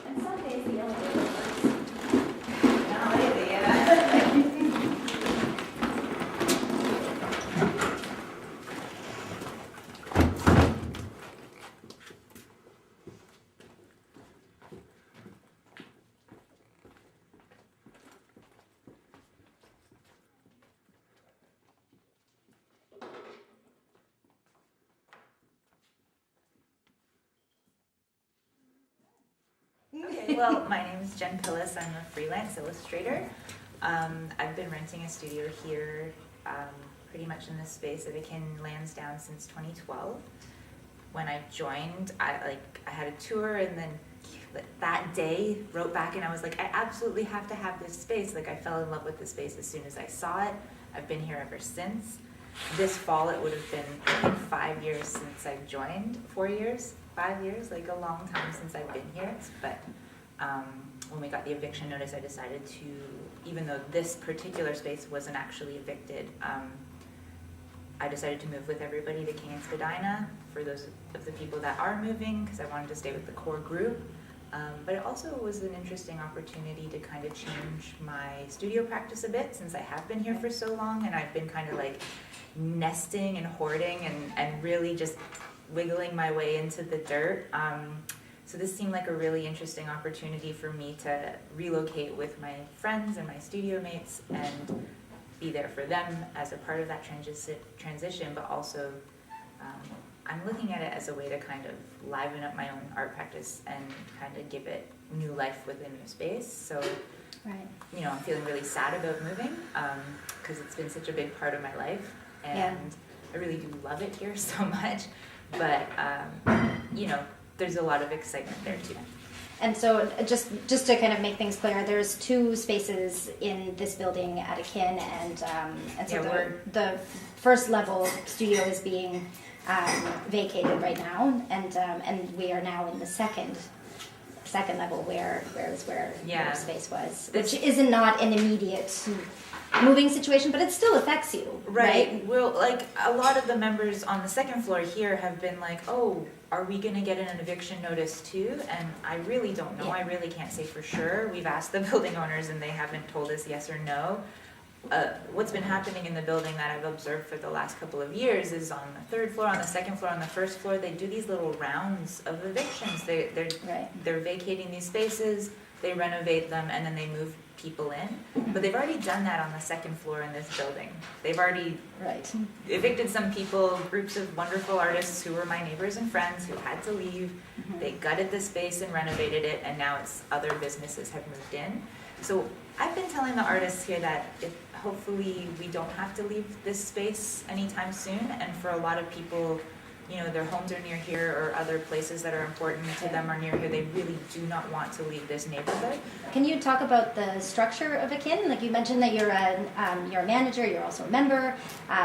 And some days the elevator works. No, lately, yeah. Okay, well, my name is JenPiles. I'm a freelance illustrator. I've been renting a studio here pretty much in this space of Akin Lansdowne since 2012. When I joined, I had a tour, and then that day wrote back and I was like, I absolutely have to have this space. Like, I fell in love with the space as soon as I saw it. I've been here ever since. This fall it would have been, I think, 5 years since I joined. 4 years? 5 years? Like, a long time since I've been here. But when we got the eviction notice, I decided to, even though this particular space wasn't actually evicted, I decided to move with everybody to King and Spadina for those of the people that are moving, because I wanted to stay with the core group. But it also was an interesting opportunity to kind of change my studio practice a bit, since I have been here for so long, and I've been kind of like nesting and hoarding and really just wiggling my way into the dirt. So this seemed like a really interesting opportunity for me to relocate with my friends and my studio mates and be there for them as a part of that transition, but also I'm looking at it as a way to kind of liven up my own art practice and kind of give it new life with a new space. So, Right. you know, I'm feeling really sad about moving because it's been such a big part of my life, and I really do love it here so much. But you know, there's a lot of excitement there too. And so just to kind of make things clear, there's two spaces in this building at Akin, and so the first level studio is being vacated right now, and we are now in the second level where your space was, which is not an immediate moving situation, but it still affects you, right? Well, like, a lot of the members on the second floor here have been like, oh, are we going to get an eviction notice too? And I really don't know. I really can't say for sure. We've asked the building owners and they haven't told us yes or no. What's been happening in the building that I've observed for the last couple of years is on the third floor, on the second floor, on the first floor, they do these little rounds of evictions. They're vacating these spaces, they renovate them, and then they move people in. But they've already done that on the second floor in this building. They've already evicted some people, groups of wonderful artists who were my neighbors and friends who had to leave. They gutted the space and renovated it, and now it's other businesses have moved in. So I've been telling the artists here that hopefully we don't have to leave this space anytime soon, and for a lot of people, you know, their homes are near here or other places that are important to them are near here. They really do not want to leave this neighborhood. Can you talk about the structure of Akin? Like, you mentioned that you're a manager, you're also a member.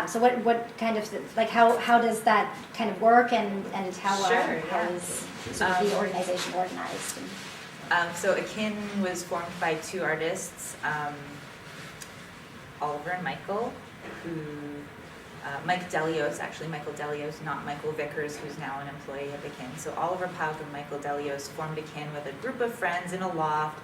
So what kind of, like, how does that kind of work, and how is sort of the organization organized? So Akin was formed by two artists, Oliver and Michael, who Mike Delios, actually Michael Delios, not Michael Vickers, who's now an employee of Akin. So Oliver Pauk and Michael Delios formed Akin with a group of friends in a loft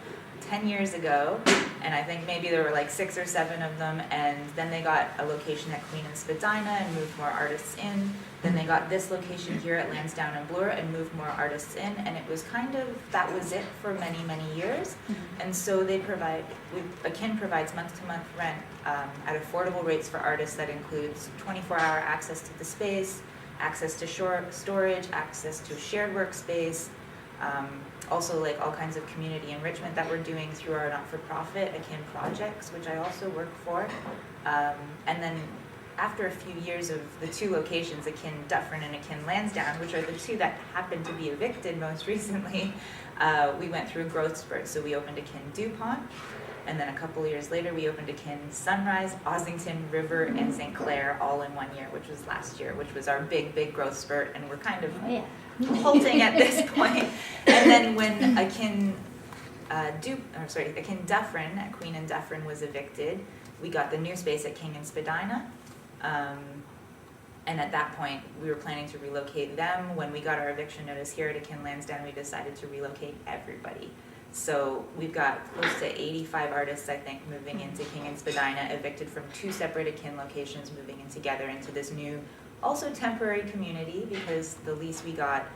10 years ago, and I think maybe there were like 6 or 7 of them, and then they got a location at Queen and Spadina and moved more artists in. Then they got this location here at Lansdowne and Bloor and moved more artists in, and it was kind of, that was it for many, many years. And so they Akin provides month-to-month rent at affordable rates for artists. That includes 24-hour access to the space, access to storage, access to a shared workspace, also like all kinds of community enrichment that we're doing through our not-for-profit Akin projects, which I also work for. And then after a few years of the two locations, Akin Dufferin and Akin Lansdowne, which are the two that happened to be evicted most recently, we went through a growth spurt. So we opened Akin DuPont, and then a couple years later we opened Akin Sunrise, Ossington, River, and St. Clair all in 1 year, which was last year, which was our big growth spurt, and we're kind of halting at this point. And then when Akin Dufferin at Queen and Dufferin was evicted, we got the new space at King and Spadina. And at that point, we were planning to relocate them. When we got our eviction notice here at Akin Lansdowne, we decided to relocate everybody. So we've got close to 85 artists, I think, moving into King and Spadina, evicted from 2 separate Akin locations, moving in together into this new, also temporary community, because the lease we got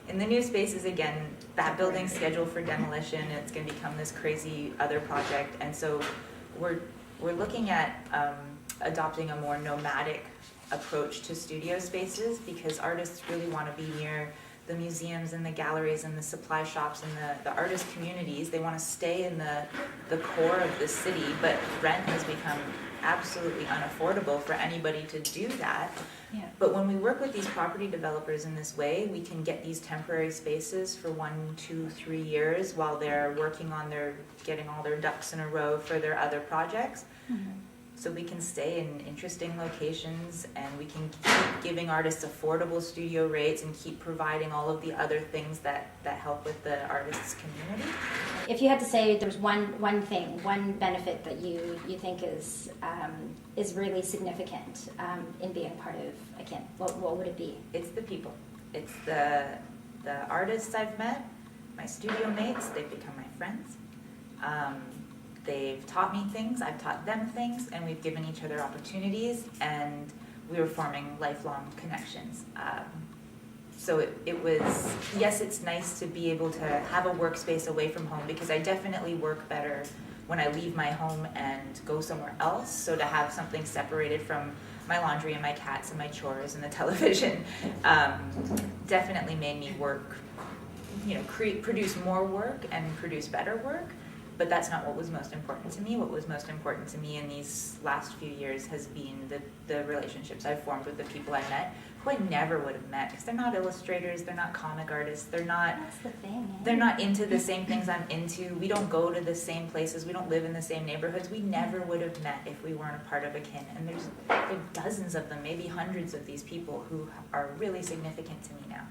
in the new space is, again, that building's scheduled for demolition, and it's going to become this crazy other project. And so we're looking at adopting a more nomadic approach to studio spaces, because artists really want to be near the museums and the galleries and the supply shops and the artist communities. They want to stay in the core of the city, but rent has become absolutely unaffordable for anybody to do that. Yeah. But when we work with these property developers in this way, we can get these temporary spaces for 1, 2, 3 years while they're working on getting all their ducks in a row for their other projects. Mm-hmm. So we can stay in interesting locations, and we can keep giving artists affordable studio rates and keep providing all of the other things that help with the artists' community. If you had to say there's one thing, one benefit that you think is really significant in being part of Akin, what would it be? It's the people. It's the artists I've met, my studio mates. They've become my friends. They've taught me things, I've taught them things, and we've given each other opportunities, and we were forming lifelong connections. So it was, yes, it's nice to be able to have a workspace away from home, because I definitely work better when I leave my home and go somewhere else. So to have something separated from my laundry and my cats and my chores and the television definitely made me work, produce more work and produce better work. But that's not what was most important to me. What was most important to me in these last few years has been the relationships I've formed with the people I met, who I never would have met, because they're not illustrators, they're not comic artists, they're not. That's the thing. They're not into the same things I'm into. We don't go to the same places. We don't live in the same neighborhoods. We never would have met if we weren't a part of Akin. And there are dozens of them, maybe hundreds of these people who are really significant to me now.